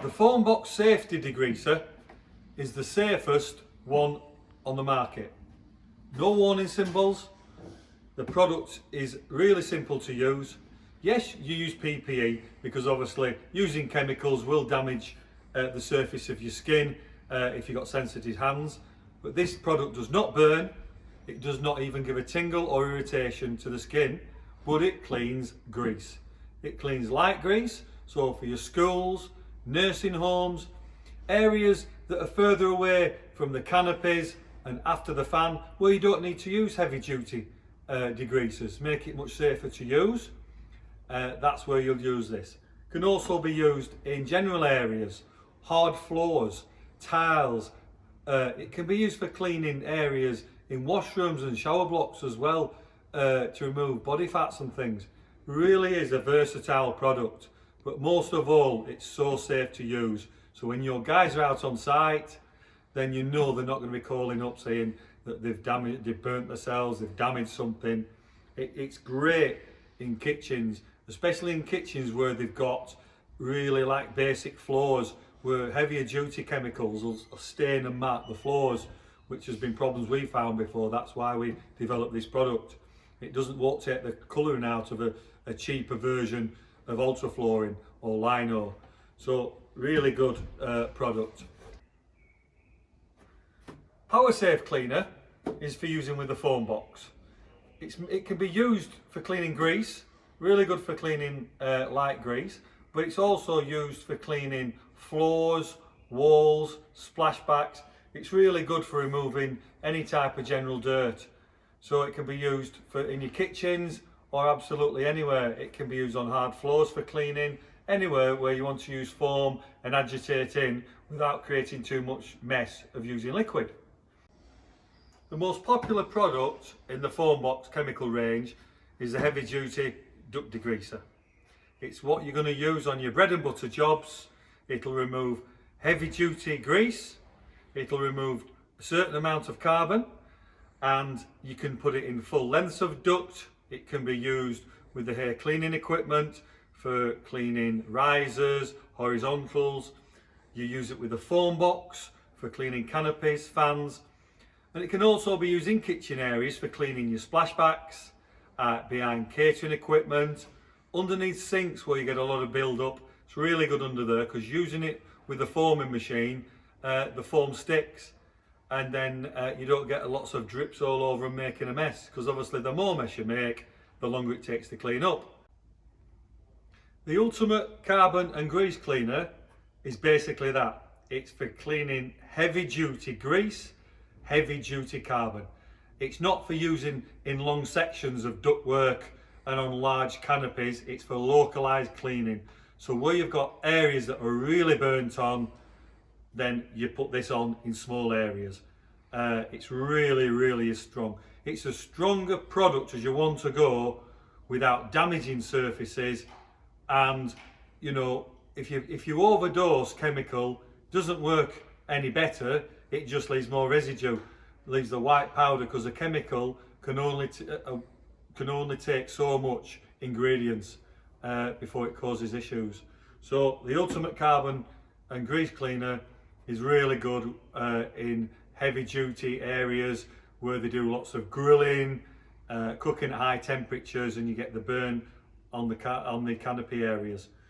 The foam box safety degreaser is the safest one on the market. No warning symbols. The product is really simple to use. Yes, you use PPE because obviously using chemicals will damage the surface of your skin if you've got sensitive hands. But this product does not burn. It does not even give a tingle or irritation to the skin, but it cleans grease. It cleans light grease, so for your schools, nursing homes, areas that are further away from the canopies and after the fan, where you don't need to use heavy duty degreasers, make it much safer to use. That's where you'll use this. Can also be used in general areas, hard floors, tiles. It can be used for cleaning areas in washrooms and shower blocks as well, to remove body fats and things. Really is a versatile product, but most of all it's so safe to use. So when your guys are out on site, then you know they're not going to be calling up saying that they've burnt themselves, they've damaged something. It's great in kitchens, especially in kitchens where they've got really like basic floors where heavier duty chemicals will stain and mark the floors, which has been problems we found before. That's why we developed this product. It won't take the colouring out of a cheaper version of ultra flooring or lino. So really good product. Power safe cleaner is for using with the foam box. It can be used for cleaning grease, really good for cleaning light grease, but it's also used for cleaning floors, walls, splashbacks. It's really good for removing any type of general dirt. So it can be used in your kitchens or absolutely anywhere. It can be used on hard floors for cleaning, anywhere where you want to use foam and agitate in without creating too much mess of using liquid. The most popular product in the foam box chemical range is the heavy duty duct degreaser. It's what you're going to use on your bread and butter jobs. It'll remove heavy duty grease, it'll remove a certain amount of carbon, and you can put it in full lengths of duct. It can be used with the hair cleaning equipment for cleaning risers, horizontals. You use it with a foam box for cleaning canopies, fans, and it can also be used in kitchen areas for cleaning your splashbacks, behind catering equipment, underneath sinks where you get a lot of build up. It's really good under there because using it with the foaming machine, the foam sticks, and then you don't get lots of drips all over and making a mess, because obviously the more mess you make, the longer it takes to clean up. The ultimate carbon and grease cleaner is basically that. It's for cleaning heavy duty grease, heavy duty carbon. It's not for using in long sections of ductwork and on large canopies. It's for localized cleaning. So where you've got areas that are really burnt on, then you put this on in small areas. It's really strong. It's a stronger product as you want to go without damaging surfaces, and you know, if you overdose chemical, doesn't work any better. It just leaves more residue, leaves the white powder, because the chemical can only take so much ingredients before it causes issues. So the ultimate carbon and grease cleaner is really good in heavy duty areas where they do lots of grilling, cooking at high temperatures, and you get the burn on the canopy areas.